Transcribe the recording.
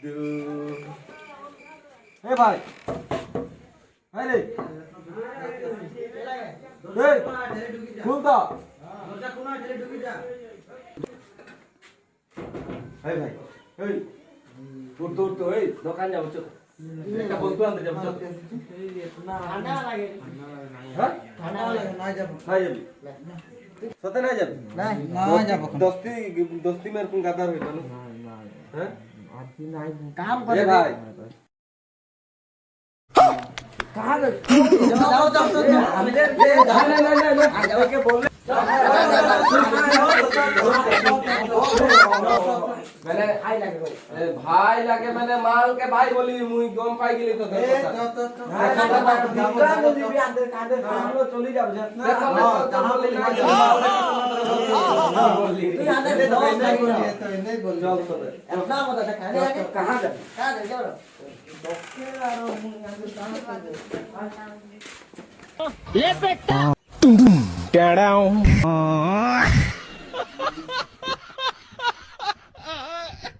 এ ভাই ভাই রে এই খুল দাও দরজা কোনা ঢেলে ঢুকি যা এই ভাই এই তোর এই দোকান যাবো চল একটা বস্তু আনতে যাবো চল ঠান্ডা লাগে হ্যাঁ ঠান্ডা লাগে না যাবো না যাবি সতে না যাবি না না যাবো দস্তি মের কোন গাদার হইতো না হ্যাঁ আজকে নাই কাম করে ভাই कहां गए जाओ हमने नहीं जाओ के बोल मैंने भाई लगे मैंने माल के भाई बोली मुई गम पाई गेली तो दिखला नदी भी अंदर कांदे हम लोग चली जाब देखो कहां बोली बोली तू अंदर नहीं बोल जाओ तो अपना बता कहां जा जाओ ले बेटा